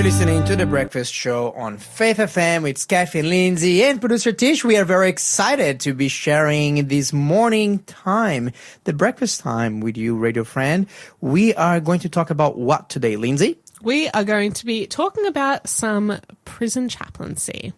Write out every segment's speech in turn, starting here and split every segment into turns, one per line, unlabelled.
You're listening to The Breakfast Show on Faith FM with Skafy and Lindsay and producer Tish. We are very excited to be sharing this morning time, the breakfast time with you, radio friend. We are going to talk about what today, Lindsay?
We are going to be talking about some prison chaplaincy.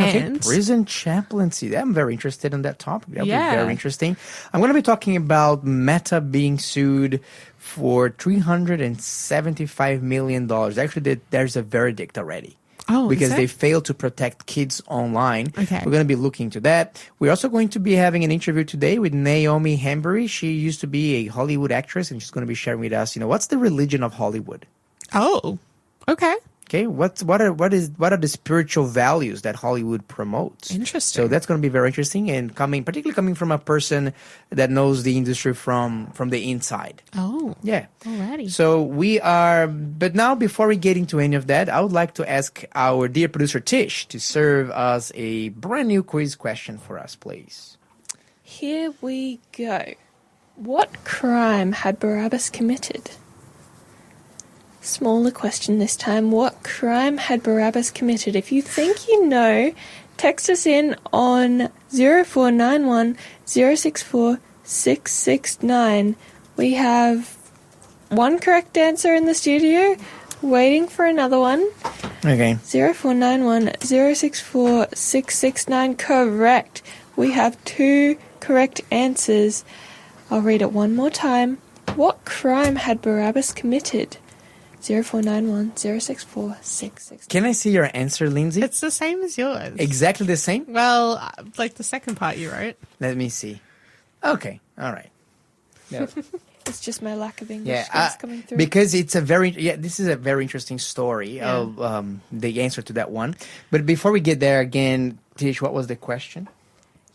Okay, prison chaplaincy. I'm very interested in that topic. That'll be very interesting. I'm going to be talking about Meta being sued for $375 million. Actually, there's a verdict already.
Oh,
because they failed to protect kids online.
Okay.
We're going to be looking into that. We're also going to be having an interview today with Naomi Hambury. She used to be a Hollywood actress, and she's going to be sharing with us, what's the religion of Hollywood?
Oh, okay.
Okay, what are the spiritual values that Hollywood promotes?
Interesting.
So that's going to be very interesting, and particularly coming from a person that knows the industry from the inside.
Oh,
yeah.
Alrighty.
So but now before we get into any of that, I would like to ask our dear producer Tish to serve us a brand new quiz question for us, please.
Here we go. What crime had Barabbas committed? Smaller question this time. What crime had Barabbas committed? If you think you know, text us in on 0491 064 669. We have one correct answer in the studio, waiting for another one.
Okay.
0491 064 669. Correct. We have two correct answers. I'll read it one more time. What crime had Barabbas committed? 0491 064 669.
Can I see your answer, Lindsay?
It's the same as yours.
Exactly the same?
Well, like the second part you wrote.
Let me see. Okay, all right. No.
It's just my lack of English skills coming through.
Because this is a very interesting story of the answer to that one. But before we get there again, Tish, what was the question?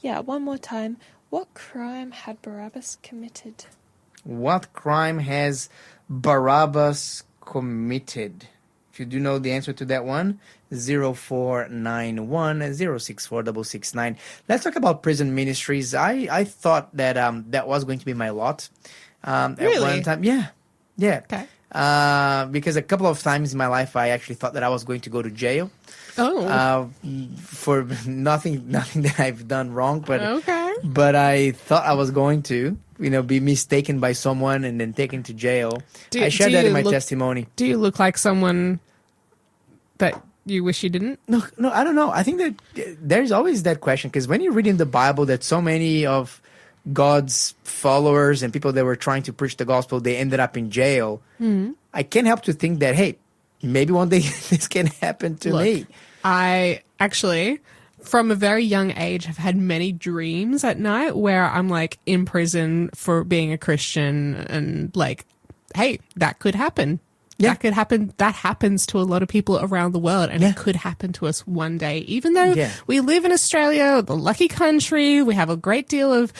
Yeah, one more time. What crime had Barabbas committed?
What crime has Barabbas committed? If you do know the answer to that one, 0491 064 669. Let's talk about prison ministries. I thought that that was going to be my lot.
Really?
At one time. Yeah.
Okay.
Because a couple of times in my life, I actually thought that I was going to go to jail.
Oh.
For nothing that I've done wrong, but
Okay.
But I thought I was going to, be mistaken by someone and then taken to jail. I shared that in my testimony.
Do you look like someone that you wish you didn't?
No, I don't know. I think that there's always that question, because when you read in the Bible that so many of God's followers and people that were trying to preach the gospel, they ended up in jail. Mm-hmm. I can't help to think that, hey, maybe one day this can happen to me.
I actually, from a very young age, have had many dreams at night where I'm like in prison for being a Christian, and like, hey, that could happen. Yeah. That could happen. That happens to a lot of people around the world, and it could happen to us one day. Even though we live in Australia, the lucky country, we have a great deal of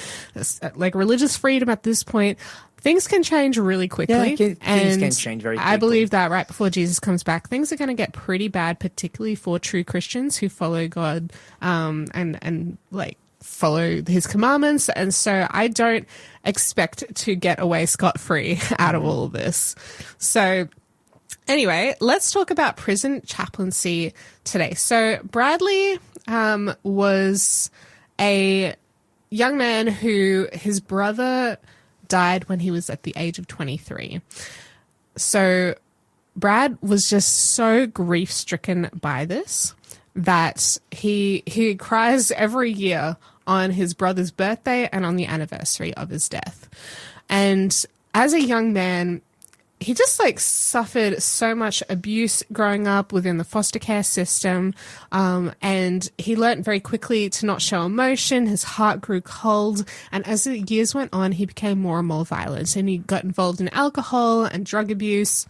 like religious freedom at this point. Things can change really quickly.
Things can change very quickly.
I believe that right before Jesus comes back, things are going to get pretty bad, particularly for true Christians who follow God and like follow his commandments. And so I don't expect to get away scot-free out of all of this. So anyway, let's talk about prison chaplaincy today. So Bradley was a young man who his brother died when he was at the age of 23. So Brad was just so grief-stricken by this that he cries every year on his brother's birthday and on the anniversary of his death. And as a young man, he just like suffered so much abuse growing up within the foster care system. And he learned very quickly to not show emotion. His heart grew cold. And as the years went on, he became more and more violent, and he got involved in alcohol and drug abuse.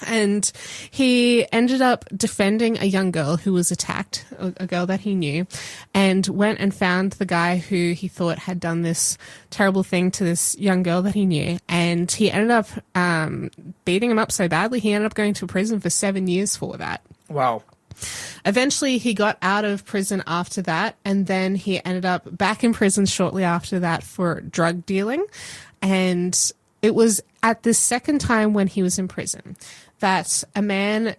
And he ended up defending a young girl who was attacked, a girl that he knew, and went and found the guy who he thought had done this terrible thing to this young girl that he knew. And he ended up beating him up so badly, he ended up going to prison for 7 years for that.
Wow.
Eventually, he got out of prison after that, and then he ended up back in prison shortly after that for drug dealing. And it was at the second time when he was in prison that a man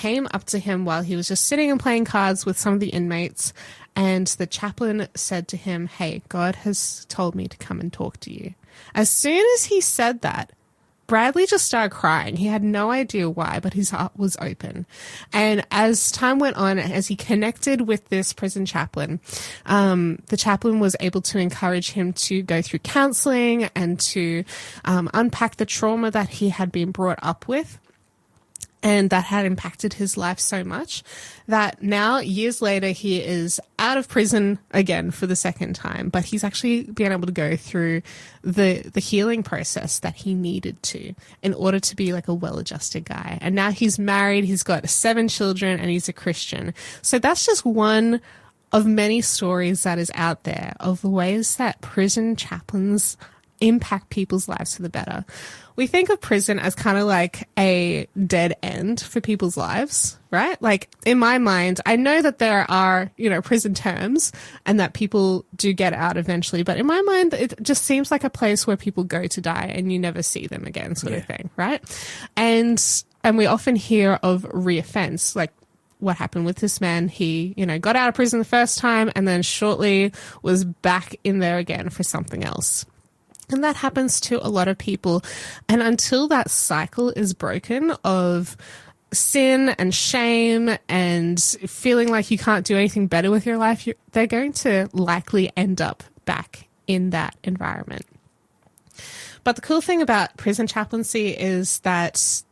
came up to him while he was just sitting and playing cards with some of the inmates. And the chaplain said to him, "Hey, God has told me to come and talk to you." As soon as he said that, Bradley just started crying. He had no idea why, but his heart was open. And as time went on, as he connected with this prison chaplain, the chaplain was able to encourage him to go through counseling and to unpack the trauma that he had been brought up with. And that had impacted his life so much that now, years later, he is out of prison again for the second time. But he's actually been able to go through the healing process that he needed to in order to be like a well-adjusted guy. And now he's married, he's got 7 children, and he's a Christian. So that's just one of many stories that is out there of the ways that prison chaplains impact people's lives for the better. We think of prison as kind of like a dead end for people's lives, right? Like in my mind, I know that there are, prison terms and that people do get out eventually. But in my mind, it just seems like a place where people go to die and you never see them again sort of thing, right? And we often hear of reoffense, like what happened with this man. He, got out of prison the first time and then shortly was back in there again for something else. And that happens to a lot of people. And until that cycle is broken of sin and shame and feeling like you can't do anything better with your life, they're going to likely end up back in that environment. But the cool thing about prison chaplaincy is that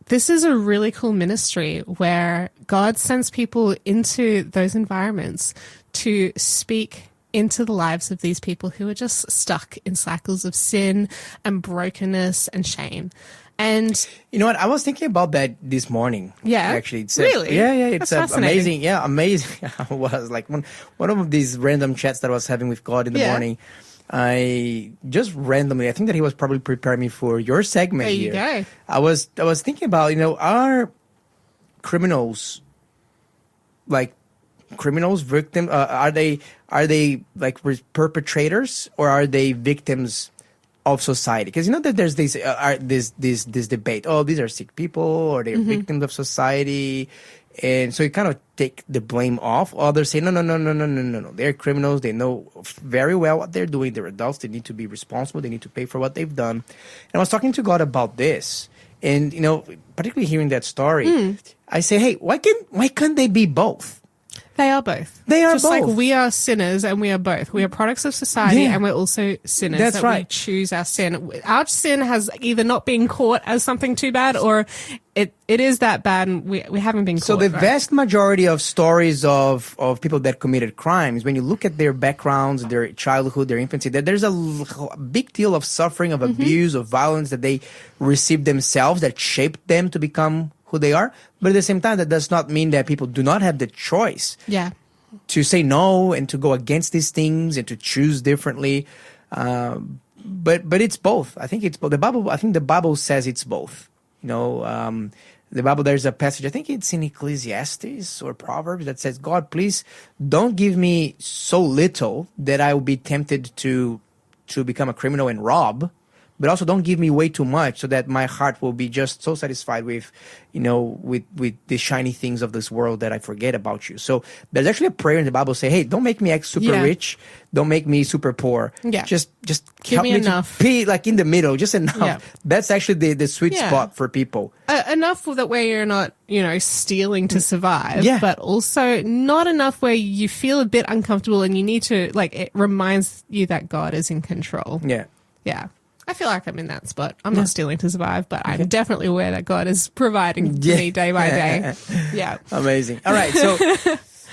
this is a really cool ministry where God sends people into those environments to speak into the lives of these people who are just stuck in cycles of sin and brokenness and shame. And
you know what? I was thinking about that this morning.
Yeah,
actually,
really.
Yeah. It's
That's
amazing. Yeah, amazing. I was like one of these random chats that I was having with God in the morning. I just randomly, I think that he was probably preparing me for your segment.
There you go.
I was thinking about are criminals victim? Are they like perpetrators or are they victims of society? Because that there's this debate. Oh, these are sick people or they're victims of society, and so you kind of take the blame off. Others say no. They're criminals. They know very well what they're doing. They're adults. They need to be responsible. They need to pay for what they've done. And I was talking to God about this, and particularly hearing that story, I say, hey, why can't they be both?
They are both.
They are
just
both.
Like we are sinners and we are both. We are products of society and we're also sinners.
That's right.
We choose our sin. Our sin has either not been caught as something too bad or it is that bad and we haven't been caught.
So the vast majority of stories of people that committed crimes, when you look at their backgrounds, their childhood, their infancy, there's a big deal of suffering, of abuse, of violence that they received themselves that shaped them to become who they are. But at the same time, that does not mean that people do not have the choice to say no and to go against these things and to choose differently. But it's both. I think it's both. The Bible says it's both. The Bible, there's a passage, I think it's in Ecclesiastes or Proverbs, that says, God, please don't give me so little that I will be tempted to become a criminal and rob. But also don't give me way too much so that my heart will be just so satisfied with, with the shiny things of this world that I forget about you. So there's actually a prayer in the Bible say, hey, don't make me act super rich. Don't make me super poor.
Yeah.
Just
give
help
me enough.
To be like in the middle, just enough.
Yeah.
That's actually the sweet spot for people.
Enough that where you're not, stealing to survive, but also not enough where you feel a bit uncomfortable and you need to, it reminds you that God is in control.
Yeah.
Yeah. I feel like I'm in that spot. I'm not stealing to survive, but I'm definitely aware that God is providing for me day by day. Yeah.
Amazing. All right.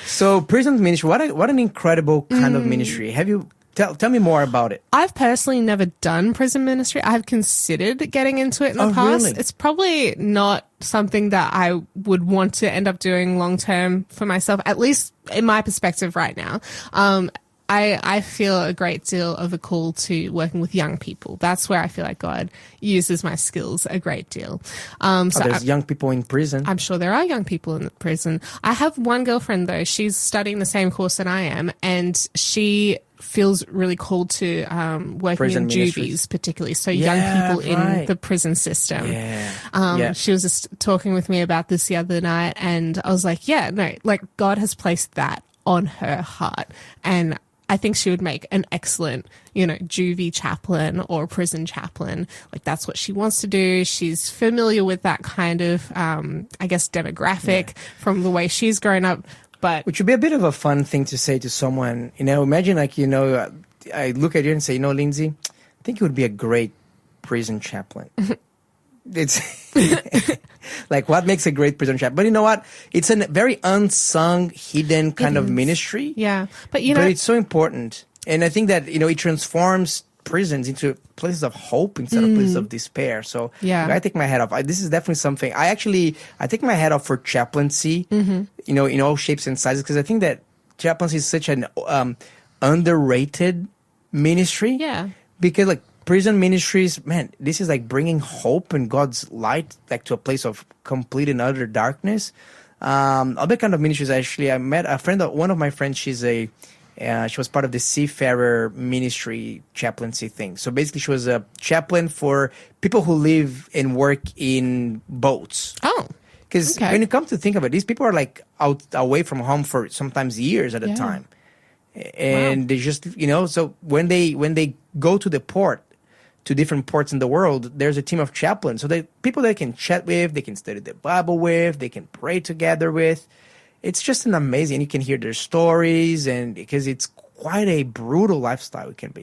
So prison ministry, what an incredible kind of ministry. Have you tell me more about it?
I've personally never done prison ministry. I've considered getting into it in the past.
Really?
It's probably not something that I would want to end up doing long term for myself, at least in my perspective right now. I feel a great deal of a call to working with young people. That's where I feel like God uses my skills a great deal.
There's young people in prison.
I'm sure there are young people in prison. I have one girlfriend, though. She's studying the same course that I am, and she feels really called to working
Prison
in
ministries.
juvies, particularly. So young people in the prison system. She was just talking with me about this the other night, and I was like, God has placed that on her heart. And I think she would make an excellent, juvie chaplain or prison chaplain. Like, that's what she wants to do. She's familiar with that kind of, demographic from the way she's grown up. But
which would be a bit of a fun thing to say to someone. Imagine I look at you and say, Lindsay, I think you would be a great prison chaplain. It's like, what makes a great prison chaplain? But you know what? It's a very unsung, hidden kind of ministry.
Yeah. But
it's so important. And I think that, it transforms prisons into places of hope instead of places of despair. So I take my hat off. This is definitely something. I take my hat off for chaplaincy, in all shapes and sizes, because I think that chaplaincy is such an underrated ministry.
Yeah.
Because like prison ministries, man, this is like bringing hope and God's light like to a place of complete and utter darkness. Other kind of ministries, actually, I met one of my friends, she was part of the seafarer ministry chaplaincy thing. So basically she was a chaplain for people who live and work in boats.
Oh.
Because when you come to think of it, these people are like away from home for sometimes years at a time. And they just, so when they go to the port, to different ports in the world, there's a team of chaplains. So people they can chat with, they can study the Bible with, they can pray together with. It's just an amazing, and you can hear their stories, and because it's quite a brutal lifestyle it can be.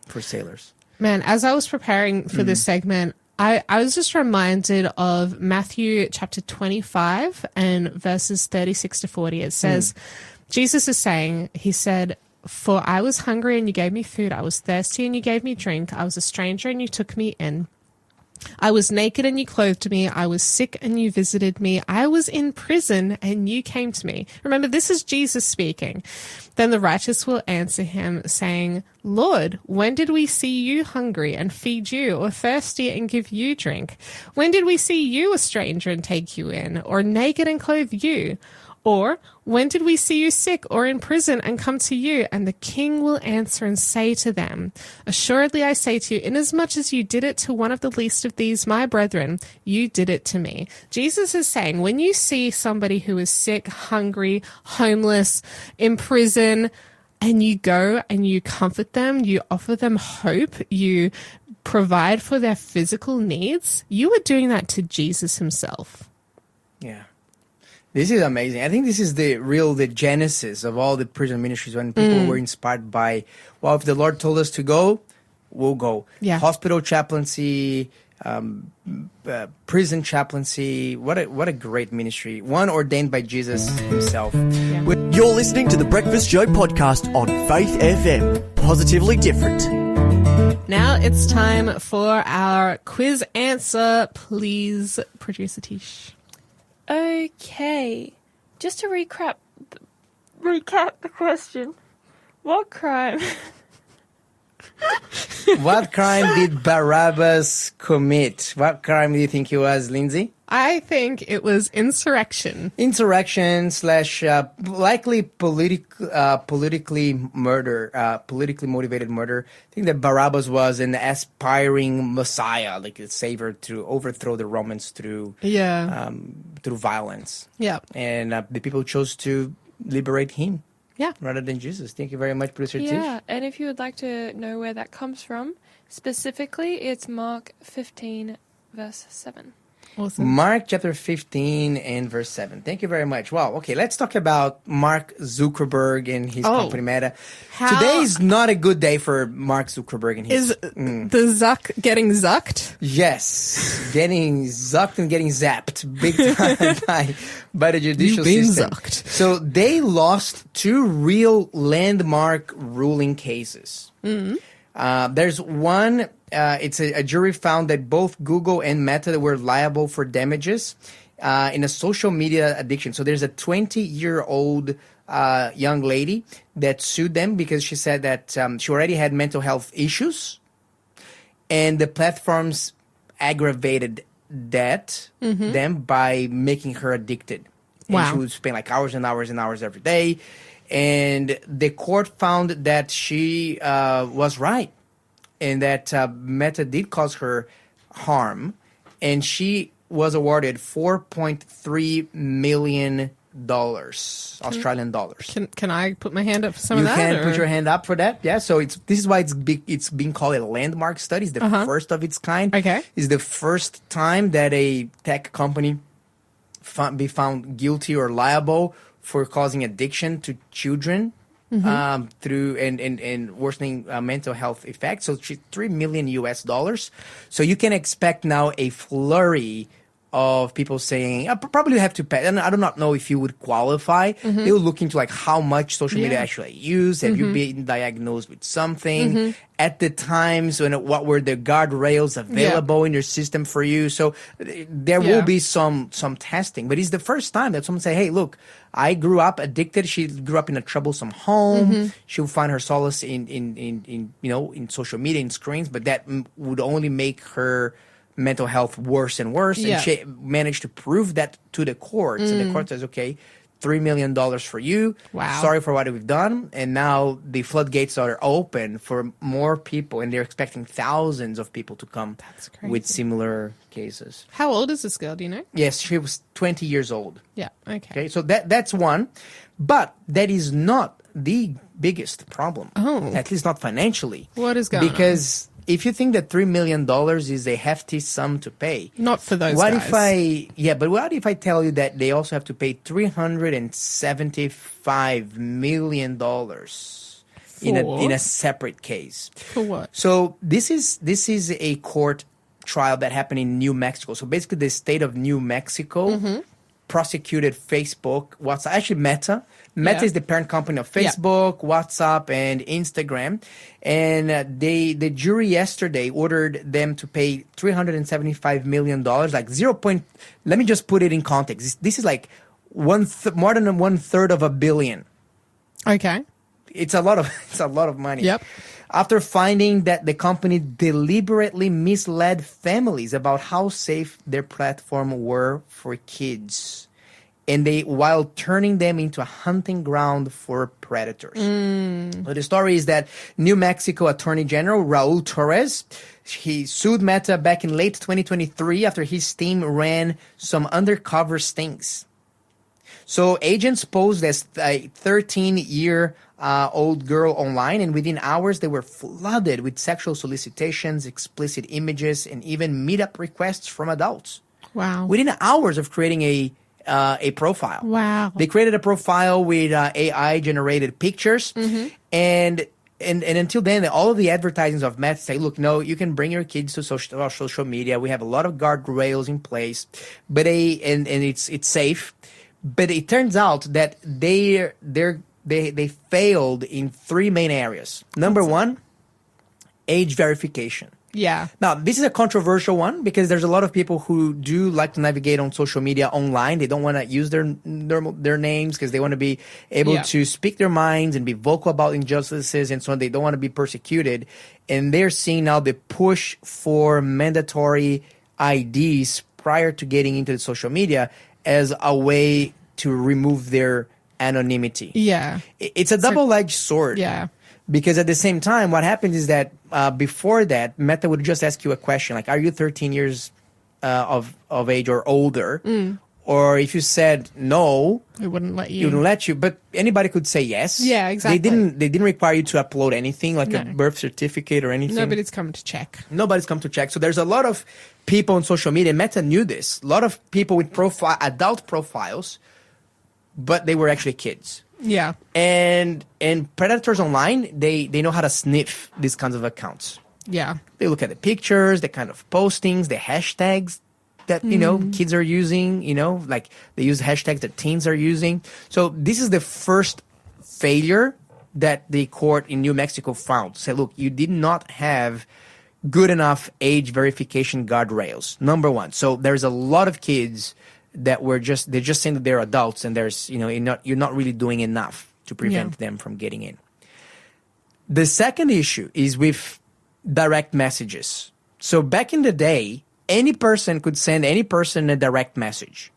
For sailors.
Man, as I was preparing for this segment, I was just reminded of Matthew chapter 25 and verses 36 to 40. It says, Jesus is saying, he said, "For I was hungry and you gave me food. I was thirsty and you gave me drink. I was a stranger and you took me in. I was naked and you clothed me. I was sick and you visited me. I was in prison and you came to me." Remember, this is Jesus speaking. Then the righteous will answer him, saying, "Lord, when did we see you hungry and feed you, or thirsty and give you drink? When did we see you a stranger and take you in, or naked and clothe you? Or when did we see you sick or in prison and come to you?" And the king will answer and say to them, "Assuredly I say to you, inasmuch as you did it to one of the least of these, my brethren, you did it to me." Jesus is saying, when you see somebody who is sick, hungry, homeless, in prison, and you go and you comfort them, you offer them hope, you provide for their physical needs, you are doing that to Jesus himself.
Yeah. This is amazing. I think this is the genesis of all the prison ministries, when people were inspired by, well, if the Lord told us to go, we'll go.
Yeah.
Hospital chaplaincy, prison chaplaincy. What a great ministry. One ordained by Jesus himself.
Yeah.
You're listening to the Breakfast Show podcast on Faith FM. Positively different.
Now it's time for our quiz answer. Please, producer Tish.
Okay, just to recap the question. What crime?
What crime did Barabbas commit? What crime do you think he was, Lindsay?
I think it was insurrection.
Insurrection / likely politically motivated murder. I think that Barabbas was an aspiring messiah, like a savior to overthrow the Romans through violence.
Yeah.
And the people chose to liberate him.
Yeah.
Rather than Jesus. Thank you very much, Producer Tish.
Yeah, and if you would like to know where that comes from, specifically, it's Mark 15, verse 7.
Awesome.
Mark chapter 15 and verse 7. Thank you very much. Wow. Okay, let's talk about Mark Zuckerberg and his company Meta. Today is not a good day for Mark Zuckerberg and his...
Is the Zuck getting zucked?
Yes. Getting zucked and getting zapped big time by the judicial
You've been
system.
zucked.
So they lost 2 real landmark ruling cases. There's one... it's a jury found that both Google and Meta were liable for damages in a social media addiction. So there's a 20-year-old young lady that sued them because she said that she already had mental health issues, and the platforms aggravated them by making her addicted. And
Wow.
she would spend like hours and hours and hours every day. And the court found that she was right, and that Meta did cause her harm, and she was awarded $4.3 million Australian dollars.
Can I put my hand up for some
You
of that?
can put your hand up for that. Yeah. So this is why it's being called a landmark study. It's the first of its kind.
Okay.
It's the first time that a tech company be found guilty or liable for causing addiction to children through and worsening mental health effects. So $3 million US. So you can expect now a flurry of people saying, I probably have to pay. And I do not know if you would qualify. They will look into like how much social media actually use. Have you been diagnosed with something at the times? What were the guardrails available in your system for you? So there will be some testing, but it's the first time that someone say, hey, look, I grew up addicted. She grew up in a troublesome home. She'll find her solace in social media, in screens, but that would only make her mental health worse and worse. And she managed to prove that to the courts. And the court says, okay, $3 million for you.
Wow.
Sorry for what we've done. And now the floodgates are open for more people, and they're expecting thousands of people to come with similar cases.
How old is this girl? Do you know?
Yes, she was 20 years old.
Yeah.
Okay, so that's one. But that is not the biggest problem. At least not financially.
What is going on?
Because if you think that $3 million is a hefty sum to pay,
Not for those
what
guys.
but what if I tell you that they also have to pay $375 million in a separate case?
For what?
So this is a court trial that happened in New Mexico. So basically, the state of New Mexico prosecuted Facebook, WhatsApp, actually Meta. Meta is the parent company of Facebook, WhatsApp, and Instagram. And the jury yesterday ordered them to pay $375 million, like let me just put it in context. This is like more than 1/3 of a billion.
Okay.
It's a lot of money.
Yep.
After finding that the company deliberately misled families about how safe their platform were for kids, and while turning them into a hunting ground for predators. So the story is that New Mexico Attorney General Raul Torres, he sued Meta back in late 2023 after his team ran some undercover stings. So agents posed as a 13-year-old girl online, and within hours they were flooded with sexual solicitations, explicit images, and even meetup requests from adults.
Wow.
Within hours of creating a profile.
Wow.
They created a profile with AI-generated pictures, and until then, all of the advertisements of Meta say, look, no, you can bring your kids to social media. We have a lot of guardrails in place, but it's safe. But it turns out that they failed in three main areas. Number one, age verification.
Yeah.
Now, this is a controversial one because there's a lot of people who do like to navigate on social media online. They don't want to use their names because they want to be able to speak their minds and be vocal about injustices and so on. They don't want to be persecuted. And they're seeing now the push for mandatory IDs prior to getting into the social media as a way to remove their anonymity.
Yeah.
It's a double-edged sword.
Yeah.
Because at the same time, what happens is that before that, Meta would just ask you a question like, are you 13 years of age or older? Or if you said no,
It wouldn't let you.
But anybody could say yes.
Yeah, exactly.
They didn't require you to upload anything like a birth certificate or anything.
Nobody's come to check.
Nobody's come to check. So there's a lot of people on social media. Meta knew this. A lot of people with adult profiles, but they were actually kids.
Yeah.
And predators online, they know how to sniff these kinds of accounts.
Yeah.
They look at the pictures, the kind of postings, the hashtags that, kids are using, like they use hashtags that teens are using. So this is the first failure that the court in New Mexico found. Say, look, you did not have good enough age verification guardrails. Number one. So there's a lot of kids that they're just saying that they're adults, and there's, you're not really doing enough. to prevent them from getting in. The second issue is with direct messages. So back in the day, any person could send any person a direct message.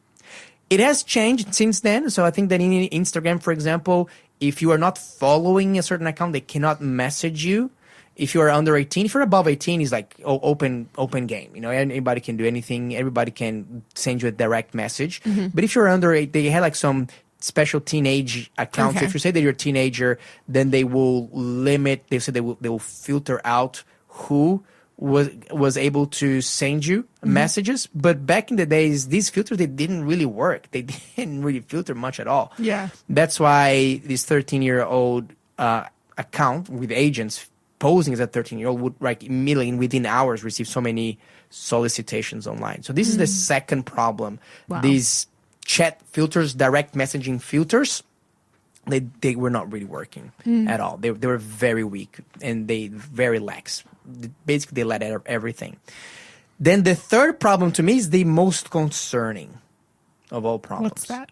It has changed since then. So I think that in Instagram, for example, if you are not following a certain account, they cannot message you. If you are under 18, if you're above 18, it's like open game. You know, anybody can do anything. Everybody can send you a direct message. But if you're under 8, they had like some special teenage accounts.
Okay.
If you say that you're a teenager, then they will limit. They said they will filter out who was able to send you messages. But back in the days, these filters, they didn't really work. They didn't really filter much at all.
Yeah.
That's why this 13-year-old account with agents posing as a 13-year-old would like immediately within hours receive so many solicitations online. So this is the second problem.
Wow.
These chat filters, direct messaging filters, they were not really working at all. They were very weak and they very lax. Basically, they let out everything. Then the third problem to me is the most concerning of all problems.
What's that?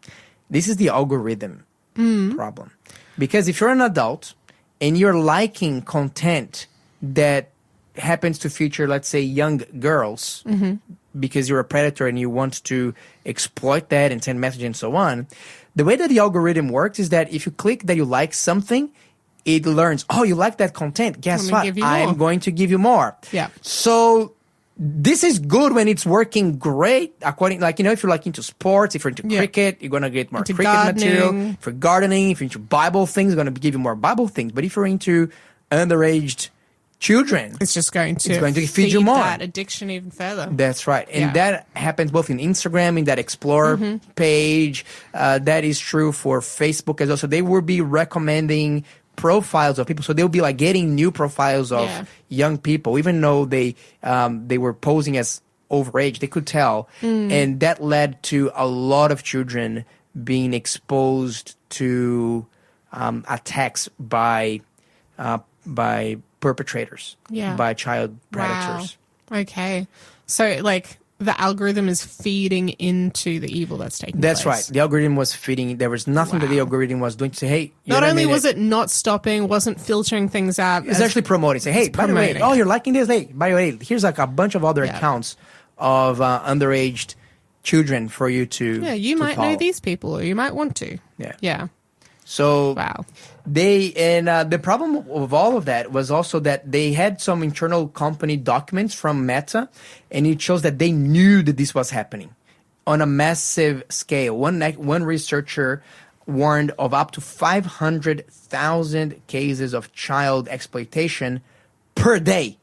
This is the algorithm problem. Because if you're an adult and you're liking content that happens to feature, let's say, young girls, because you're a predator and you want to exploit that and send messages and so on, the way that the algorithm works is that if you click that you like something, it learns, oh, you like that content. Guess what? I'm going to give you more.
Yeah.
So this is good when it's working great. According, like, you know, if you're like into sports, if you're into cricket, you're going to get more
into
cricket
gardening.
material. For gardening, if you're into Bible things, it's going to give you more Bible things. But if you're into underage children,
It's just going to,
feed you more.
that addiction even further.
That's right. And that happens both in Instagram, in that Explore page. That is true for Facebook as well. So they will be recommending profiles of people. So they'll be like getting new profiles of young people, even though they were posing as overage. They could tell. And that led to a lot of children being exposed to attacks by perpetrators, by child predators.
Wow. Okay. So, like, the algorithm is feeding into the evil that's taking place.
That's right. The algorithm was feeding. There was nothing that the algorithm was doing to say, hey,
not only was it not stopping, wasn't filtering things out.
It's actually promoting. Say, hey, by the way, oh, you're liking this? Hey, by the way, here's like a bunch of other accounts of underage children for you to
you might
follow.
know these people, or you might want to. Yeah.
So
wow.
The problem of all of that was also that they had some internal company documents from Meta, and it shows that they knew that this was happening on a massive scale. One researcher warned of up to 500,000 cases of child exploitation per day.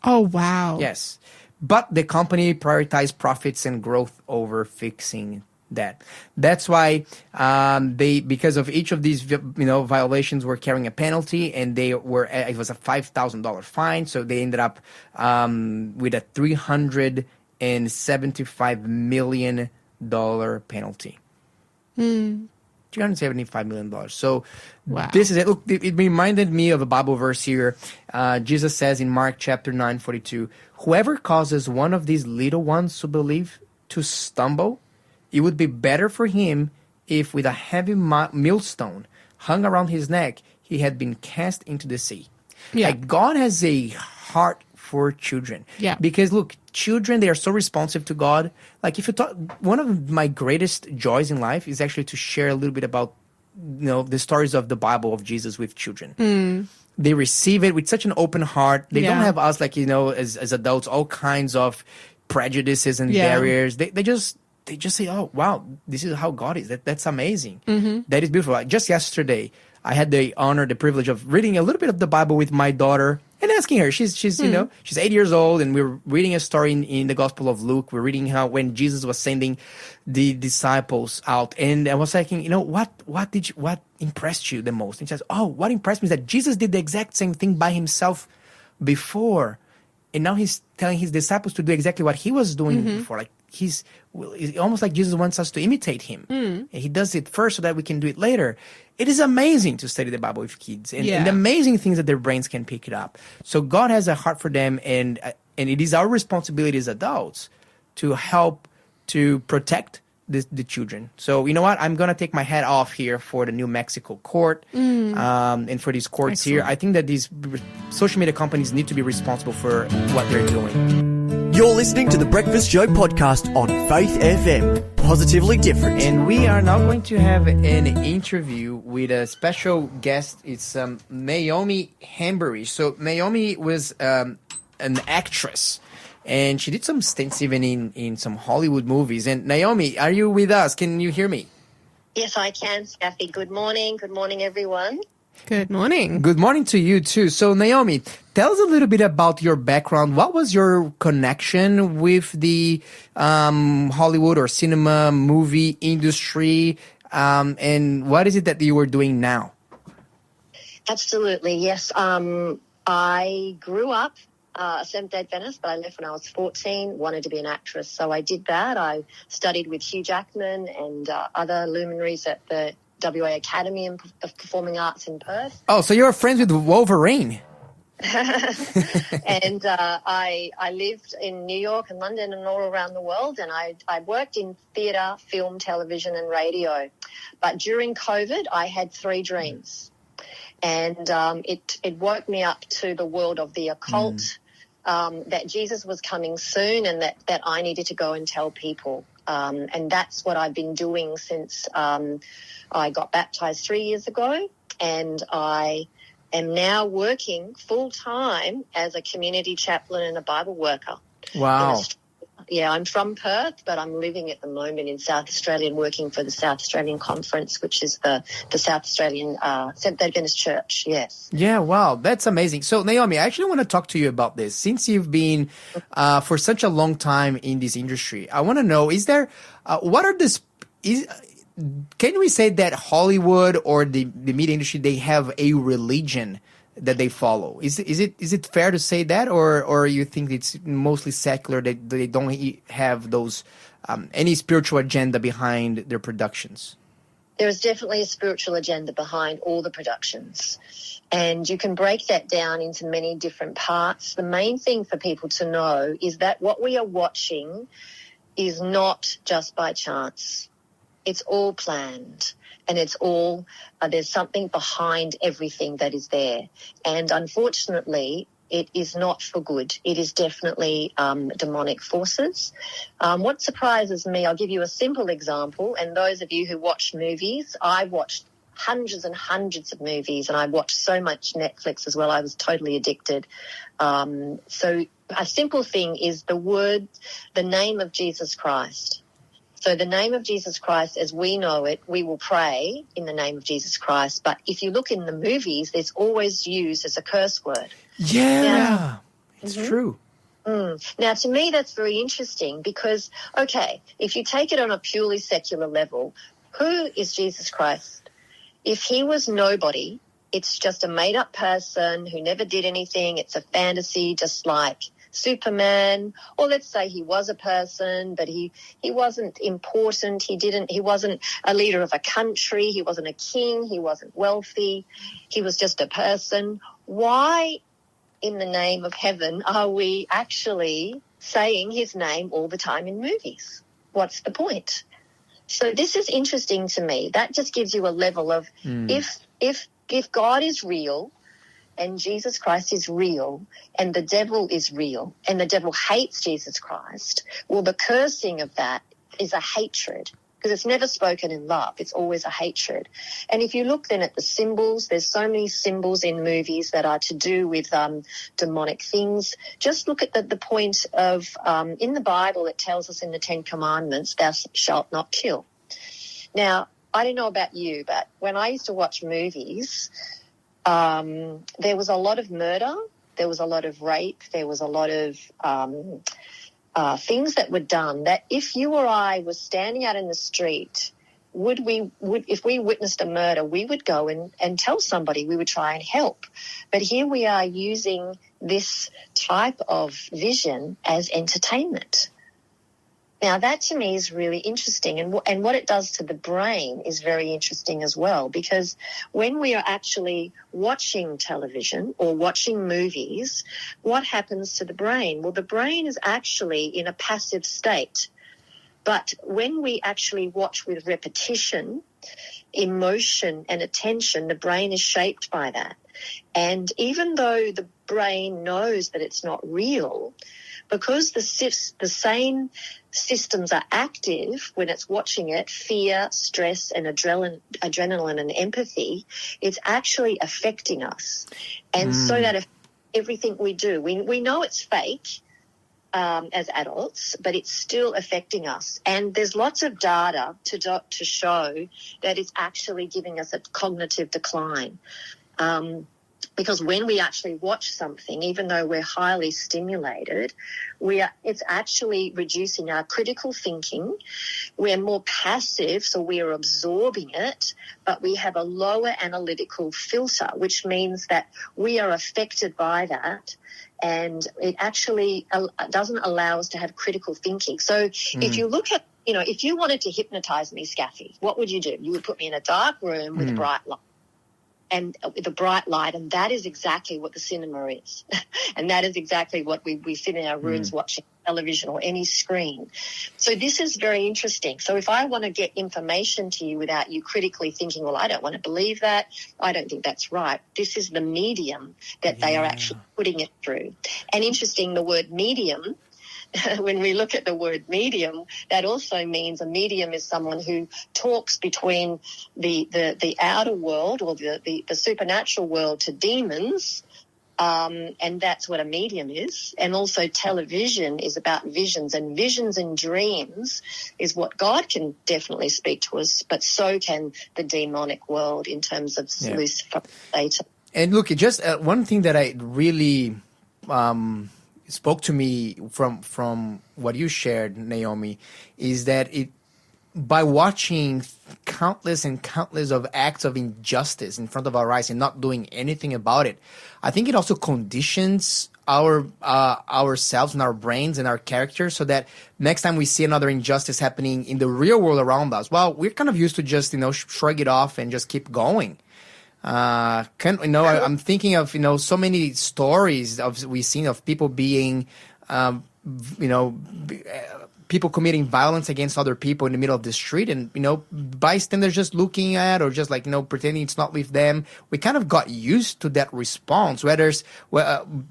Oh, wow.
Yes. But the company prioritized profits and growth over fixing that. That's why because of each of these violations were carrying a penalty, and it was a $5,000 fine. So they ended up with a $375 million penalty. $375 million. So this is it. Look, it reminded me of a Bible verse here. Jesus says in Mark chapter 9:42, whoever causes one of these little ones to believe to stumble, it would be better for him if with a heavy millstone hung around his neck, he had been cast into the sea.
Yeah.
Like, God has a heart for children.
Yeah.
Because look, children, they are so responsive to God. Like, if you talk, one of my greatest joys in life is actually to share a little bit about, the stories of the Bible of Jesus with children. They receive it with such an open heart. They don't have us, like, as adults, all kinds of prejudices and barriers. They just say, oh, wow, this is how God is. That's amazing. That is beautiful. Like, just yesterday, I had the honor, the privilege of reading a little bit of the Bible with my daughter and asking her. She's she's 8 years old, and we're reading a story in the Gospel of Luke. We're reading how when Jesus was sending the disciples out, and I was thinking, what impressed you the most? And she says, oh, what impressed me is that Jesus did the exact same thing by himself before, and now he's telling his disciples to do exactly what he was doing before. Like, it's almost like Jesus wants us to imitate him. And he does it first so that we can do it later. It is amazing to study the Bible with kids, and the amazing things that their brains can pick it up. So God has a heart for them, and it is our responsibility as adults to help to protect the children. So you know what? I'm gonna take my hat off here for the New Mexico court and for these courts here. I think that these social media companies need to be responsible for what they're doing.
You're listening to the Breakfast Show podcast on Faith FM. Positively different.
And we are now going to have an interview with a special guest. It's Naomi Hambury. So Naomi was an actress. And she did some stints even in some Hollywood movies. And Naomi, are you with us? Can you hear me?
Yes, I can, Skafy. Good morning. Good morning, everyone.
Good morning.
Good morning to you too. So Naomi, tell us a little bit about your background. What was your connection with the Hollywood or cinema movie industry? And what is it that you were doing now?
Absolutely, yes. I grew up a Seventh-day Adventist, but I left when I was 14, wanted to be an actress. So I did that. I studied with Hugh Jackman and other luminaries at the WA Academy of Performing Arts in Perth.
Oh, so you're friends with Wolverine.
And I lived in New York and London and all around the world, and I worked in theatre, film, television and radio. But during COVID, I had 3 dreams. And it woke me up to the world of the occult, that Jesus was coming soon and that I needed to go and tell people. And that's what I've been doing since I got baptised 3 years ago. And I am now working full-time as a community chaplain and a Bible worker.
Wow.
Yeah, I'm from Perth, but I'm living at the moment in South Australia and working for the South Australian Conference, which is the South Australian Seventh-day Adventist Church, yes.
Yeah, wow, that's amazing. So, Naomi, I actually want to talk to you about this. Since you've been for such a long time in this industry, I want to know, is there, can we say that Hollywood or the media industry, they have a religion that they follow? Is it fair to say that, or you think it's mostly secular, that they don't have those any spiritual agenda behind their productions?
There is definitely a spiritual agenda behind all the productions, and you can break that down into many different parts. The main thing for people to know is that what we are watching is not just by chance. It's all planned. And it's all, there's something behind everything that is there. And unfortunately, it is not for good. It is definitely demonic forces. What surprises me, I'll give you a simple example. And those of you who watch movies, I watched hundreds and hundreds of movies, and I watched so much Netflix as well. I was totally addicted. So a simple thing is the name of Jesus Christ. So the name of Jesus Christ, as we know it, we will pray in the name of Jesus Christ. But if you look in the movies, it's always used as a curse word.
Yeah, it's true.
Now, to me, that's very interesting because, okay, if you take it on a purely secular level, who is Jesus Christ? If he was nobody, it's just a made-up person who never did anything. It's a fantasy, just like Superman, or let's say he was a person, but he wasn't important. He wasn't a leader of a country. He wasn't a king. He wasn't wealthy. He was just a person. Why in the name of heaven are we actually saying his name all the time in movies? What's the point? So this is interesting to me. That just gives you a level of if God is real, and Jesus Christ is real, and the devil is real, and the devil hates Jesus Christ, well, the cursing of that is a hatred, because it's never spoken in love. It's always a hatred. And if you look then at the symbols, there's so many symbols in movies that are to do with demonic things. Just look at the point of, in the Bible, it tells us in the 10 Commandments, thou shalt not kill. Now, I don't know about you, but when I used to watch movies, there was a lot of murder, there was a lot of rape, there was a lot of things that were done that if you or I was standing out in the street, if we witnessed a murder, we would go and tell somebody, we would try and help. But here we are using this type of vision as entertainment. Now, that to me is really interesting, and what it does to the brain is very interesting as well, because when we are actually watching television or watching movies, what happens to the brain? Well, the brain is actually in a passive state. But when we actually watch with repetition, emotion and attention, the brain is shaped by that. And even though the brain knows that it's not real, because the same systems are active when it's watching it, fear, stress and adrenaline and empathy, it's actually affecting us. And so that everything we do, we know it's fake as adults, but it's still affecting us. And there's lots of data to show that it's actually giving us a cognitive decline. Because when we actually watch something, even though we're highly stimulated, it's actually reducing our critical thinking. We're more passive, so we're absorbing it, but we have a lower analytical filter, which means that we are affected by that, and it actually doesn't allow us to have critical thinking. So if you look at, if you wanted to hypnotize me, Skafy, what would you do? You would put me in a dark room with a bright light. And with a bright light, and that is exactly what the cinema is. And that is exactly what we sit in our rooms watching television or any screen. So this is very interesting. So if I want to get information to you without you critically thinking, well, I don't want to believe that, I don't think that's right, this is the medium that they are actually putting it through. And interesting, the word medium, when we look at the word medium, that also means a medium is someone who talks between the outer world or the supernatural world to demons, and that's what a medium is. And also television is about visions, and visions and dreams is what God can definitely speak to us, but so can the demonic world in terms of Lucifer, Satan.
And look, just one thing that I really spoke to me from what you shared, Naomi, is that by watching countless and countless of acts of injustice in front of our eyes and not doing anything about it, I think it also conditions ourselves and our brains and our characters, so that next time we see another injustice happening in the real world around us, well, we're kind of used to just shrug it off and just keep going. I'm thinking of so many stories we've seen of people being, people committing violence against other people in the middle of the street, and bystanders just looking at, or just pretending it's not with them. We kind of got used to that response. Whereas,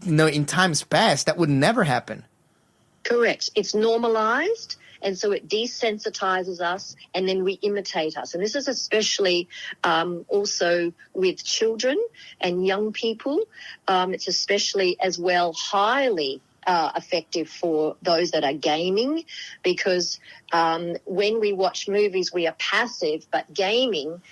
in times past, that would never happen.
Correct. It's normalized. And so it desensitizes us, and then we imitate us. And this is especially also with children and young people. It's especially as well highly effective for those that are gaming, because when we watch movies, we are passive, but gaming,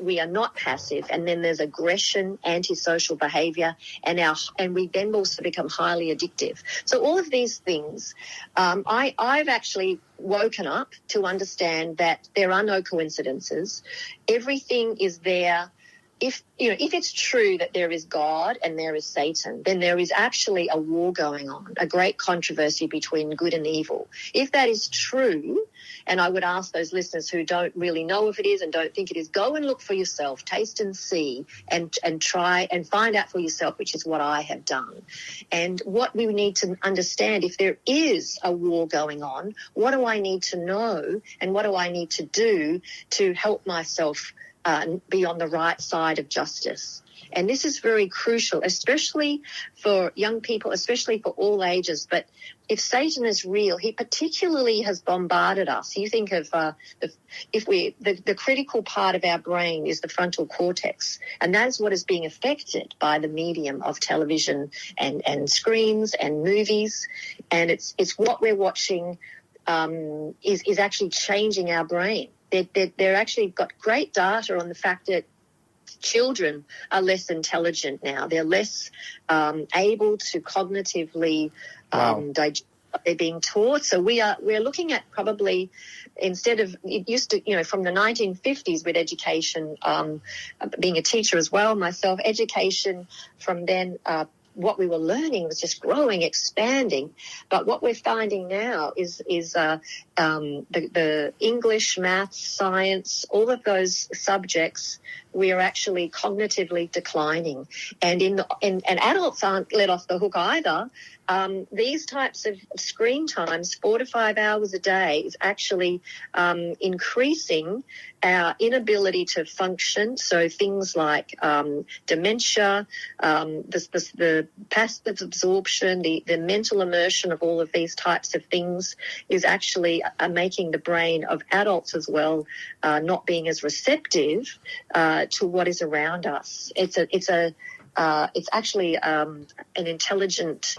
we are not passive. And then there's aggression, antisocial behavior, and we then also become highly addictive. So all of these things, I've actually woken up to understand that there are no coincidences. Everything is there. If it's true that there is God and there is Satan, then there is actually a war going on, a great controversy between good and evil. If that is true, and I would ask those listeners who don't really know if it is and don't think it is, go and look for yourself, taste and see, and try and find out for yourself, which is what I have done. And what we need to understand, if there is a war going on, what do I need to know and what do I need to do to help myself be on the right side of justice? And this is very crucial, especially for young people, especially for all ages. But if Satan is real, he particularly has bombarded us. You think of the critical part of our brain is the frontal cortex, and that is what is being affected by the medium of television and screens and movies. And it's what we're watching is actually changing our brain. They're actually got great data on the fact that children are less intelligent now. They're less able to cognitively digest what they're being taught. So we're looking at probably, instead of, it used to, from the 1950s with education, being a teacher as well myself, education from then, what we were learning was just growing, expanding. But what we're finding now is the English, maths, science, all of those subjects we are actually cognitively declining. And and adults aren't let off the hook either. These types of screen times, 4 to 5 hours a day, is actually increasing our inability to function. So things like dementia, the passive absorption, the mental immersion of all of these types of things is actually making the brain of adults as well not being as receptive to what is around us. It's actually an intelligent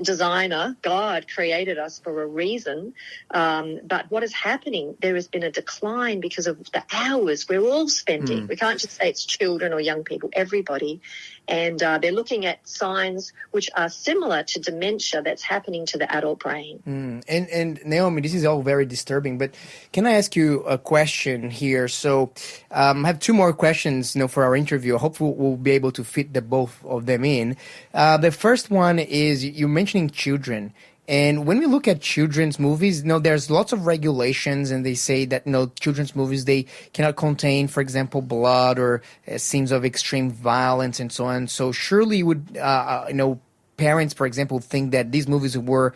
designer. God created us for a reason. But what is happening, there has been a decline because of the hours we're all spending. We can't just say it's children or young people, everybody. And they're looking at signs which are similar to dementia that's happening to the adult brain.
And Naomi, this is all very disturbing, but can I ask you a question here? So I have two more questions for our interview. Hopefully we'll be able to fit the both of them in. The first one is you're mentioning children. And when we look at children's movies, there's lots of regulations, and they say that children's movies, they cannot contain, for example, blood or scenes of extreme violence and so on. So surely would parents, for example, think that these movies are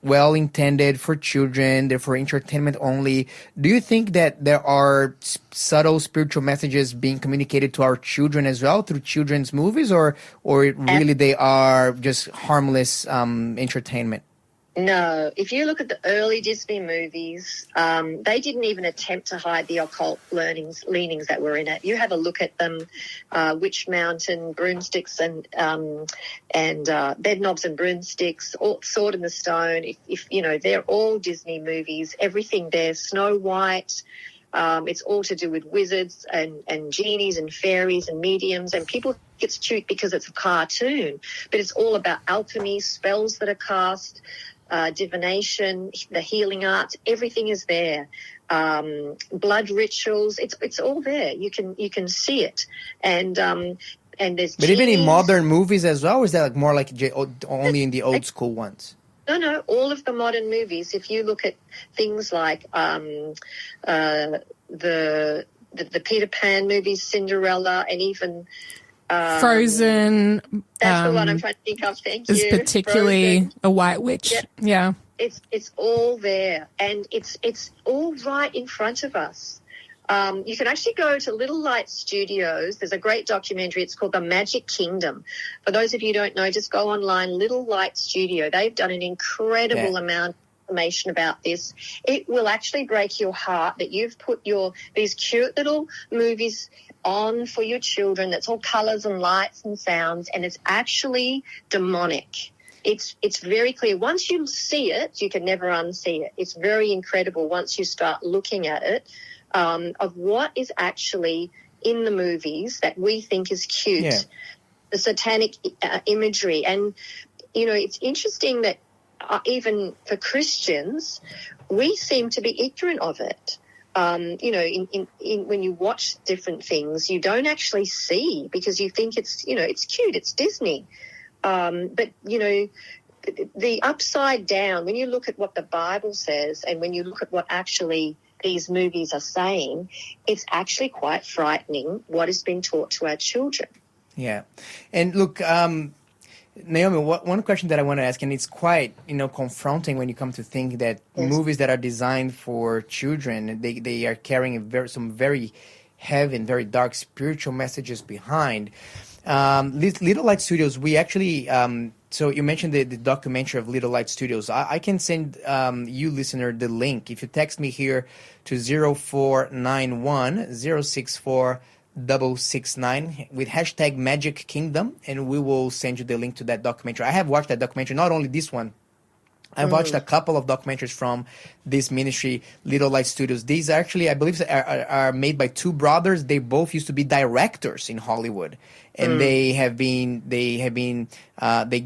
well intended for children, they're for entertainment only. Do you think that there are subtle spiritual messages being communicated to our children as well through children's movies, or really they are just harmless entertainment?
No. If you look at the early Disney movies, they didn't even attempt to hide the occult leanings that were in it. You have a look at them, Witch Mountain, Broomsticks and Bed Knobs and Broomsticks, Sword in the Stone. If they're all Disney movies. Everything there, Snow White. It's all to do with wizards and genies and fairies and mediums, and people think it's cute because it's a cartoon, but it's all about alchemy, spells that are cast, divination, the healing arts. Everything is there. Blood rituals. It's all there. You can see it, and there's.
But even in modern movies as well, or is that more like only in the old school ones?
No, all of the modern movies. If you look at things like the Peter Pan movies, Cinderella, and even
Frozen.
That's the one I'm trying to think of. Thank you.
Is particularly
Frozen.
a white witch. Yeah.
It's all there, and it's all right in front of us. You can actually go to Little Light Studios. There's a great documentary. It's called The Magic Kingdom. For those of you who don't know, just go online, Little Light Studio. They've done an incredible amount of information about this. It will actually break your heart that you've put these cute little movies on for your children. That's all colours and lights and sounds, and it's actually demonic. It's very clear. Once you see it, you can never unsee it. It's very incredible once you start looking at it. Of what is actually in the movies that we think is cute, the satanic imagery. And, it's interesting that even for Christians, we seem to be ignorant of it. When you watch different things, you don't actually see because you think it's cute, it's Disney. But the upside down, when you look at what the Bible says and when you look at what actually these movies are saying, it's actually quite frightening what has been taught to our children. Yeah.
And look, Naomi, one question that I want to ask, and it's quite, confronting when you come to think that movies that are designed for children, they are carrying some very heavy and very dark spiritual messages behind. Little Light Studios, we actually... So you mentioned the documentary of Little Light Studios. I can send you, listener, the link. If you text me here to 0491 064 669 with hashtag Magic Kingdom, and we will send you the link to that documentary. I have watched that documentary, not only this one. I've watched a couple of documentaries from this ministry, Little Light Studios. These actually, I believe, are made by two brothers. They both used to be directors in Hollywood, and they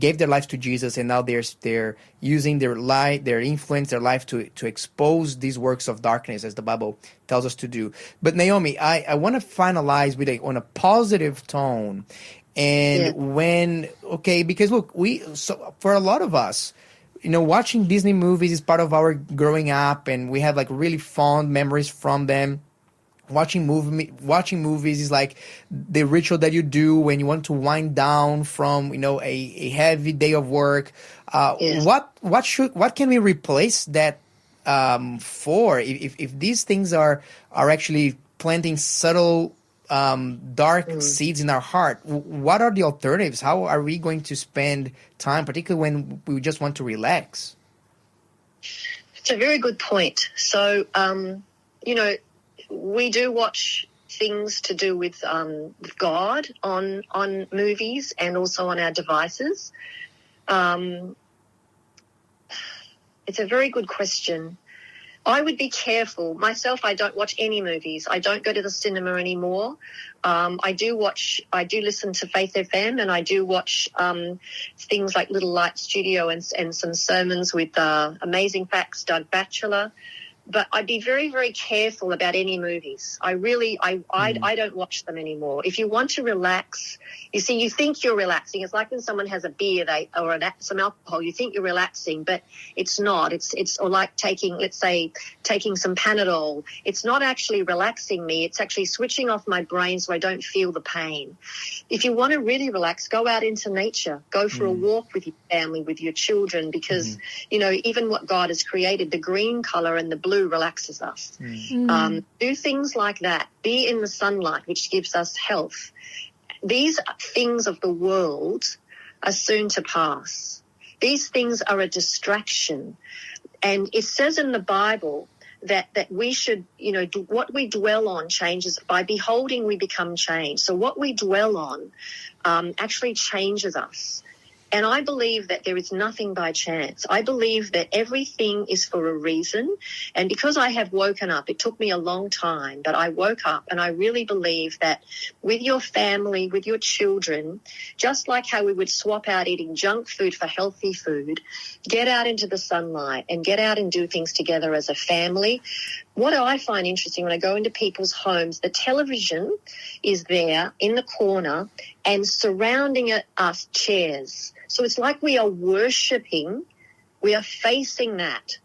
gave their lives to Jesus, and now they're using their light, their influence, their life to expose these works of darkness, as the Bible tells us to do. But Naomi, I want to finalize on a positive tone, and because look, for a lot of us, watching Disney movies is part of our growing up, and we have like really fond memories from them. watching movies is like the ritual that you do when you want to wind down from, a heavy day of work.
Yes.
What can we replace that for? If these things are actually planting subtle dark seeds in our heart, what are the alternatives? How are we going to spend time, particularly when we just want to relax?
It's a very good point. So, we do watch things to do with God on movies and also on our devices. It's a very good question. I would be careful. Myself, I don't watch any movies. I don't go to the cinema anymore. I do listen to Faith FM, and I do watch things like Little Light Studio and some sermons with Amazing Facts, Doug Batchelor. But I'd be very, very careful about any movies. I don't watch them anymore. If you want to relax, you think you're relaxing. It's like when someone has a beer some alcohol, you think you're relaxing, but it's not. It's like taking some Panadol. It's not actually relaxing me. It's actually switching off my brain so I don't feel the pain. If you want to really relax, go out into nature. Go for a walk with your family, with your children, because, even what God has created, the green color and the blue relaxes us. Do things like that. Be in the sunlight, which gives us health. These things of the world are soon to pass. These things are a distraction. And it says in the Bible that we should, what we dwell on changes. By beholding, we become changed. So what we dwell on actually changes us. And I believe that there is nothing by chance. I believe that everything is for a reason. And because I have woken up, it took me a long time, but I woke up, and I really believe that with your family, with your children, just like how we would swap out eating junk food for healthy food, get out into the sunlight and get out and do things together as a family. What I find interesting when I go into people's homes, the television is there in the corner and surrounding us chairs. So it's like we are worshipping, we are facing that.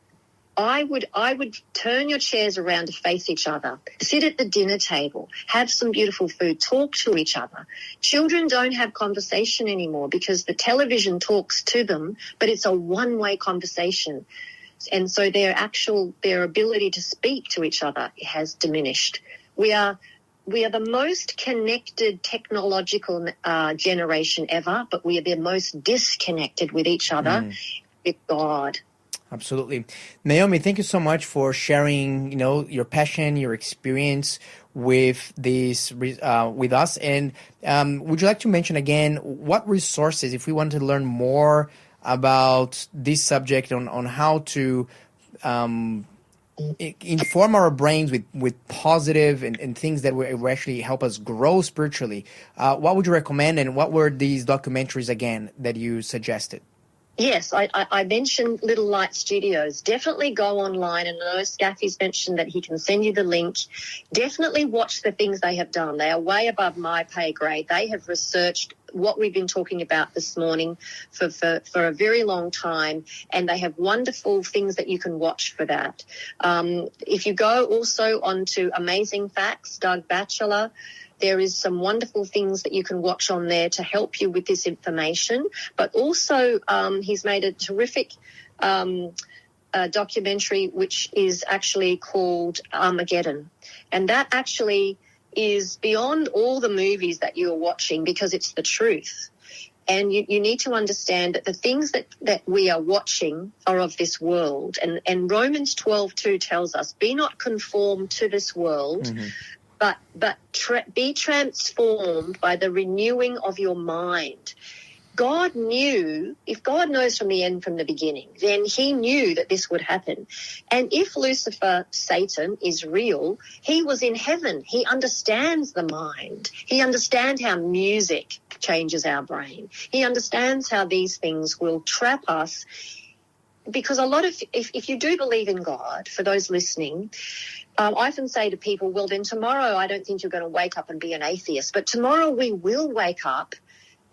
I would turn your chairs around to face each other. Sit at the dinner table, have some beautiful food, talk to each other. Children don't have conversation anymore because the television talks to them, but it's a one-way conversation. And so their ability to speak to each other has diminished. We are the most connected technological generation ever, but we are the most disconnected with each other, with God.
Absolutely. Naomi, thank you so much for sharing, your passion, your experience with this, with us. And would you like to mention again what resources, if we want to learn more about this subject on how to inform our brains with positive and things that will actually help us grow spiritually, what would you recommend, and what were these documentaries again that you suggested?
Yes, I mentioned Little Light Studios. Definitely go online, and I know Skafy's mentioned that he can send you the link. Definitely watch the things they have done. They are way above my pay grade. They have researched what we've been talking about this morning for a very long time, and they have wonderful things that you can watch for that. If you go also onto Amazing Facts, Doug Batchelor, there is some wonderful things that you can watch on there to help you with this information. But also he's made a terrific documentary which is actually called Armageddon. And that actually is beyond all the movies that you're watching because it's the truth. And you need to understand that the things that we are watching are of this world. And Romans 12:2 tells us, be not conformed to this world, but be transformed by the renewing of your mind. God knew, if God knows from the end, from the beginning, then he knew that this would happen. And if Lucifer, Satan, is real, he was in heaven. He understands the mind. He understands how music changes our brain. He understands how these things will trap us. Because if you do believe in God, for those listening, I often say to people, well, then tomorrow I don't think you're going to wake up and be an atheist. But tomorrow we will wake up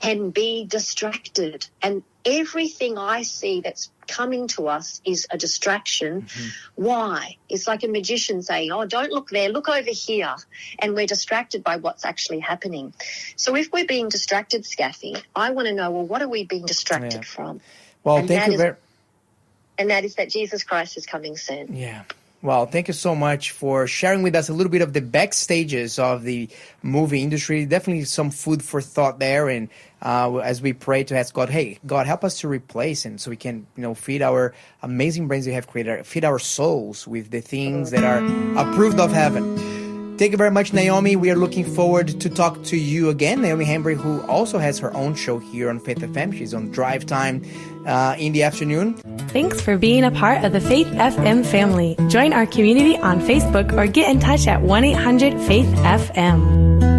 and be distracted. And everything I see that's coming to us is a distraction. Why? It's like a magician saying, oh, don't look there, look over here. And we're distracted by what's actually happening. So if we're being distracted, Skafy, I want to know, well, what are we being distracted from?
Well,
and
thank you very
And that is that Jesus Christ is coming soon.
Yeah. Well, thank you so much for sharing with us a little bit of the backstages of the movie industry. Definitely some food for thought there. And as we pray to ask God, hey, God, help us to replace him so we can, feed our amazing brains you have created, feed our souls with the things that are approved of heaven. Thank you very much, Naomi. We are looking forward to talk to you again. Naomi Hembry, who also has her own show here on Faith FM. She's on Drive Time in the afternoon.
Thanks for being a part of the Faith FM family. Join our community on Facebook or get in touch at 1-800-FAITH-FM.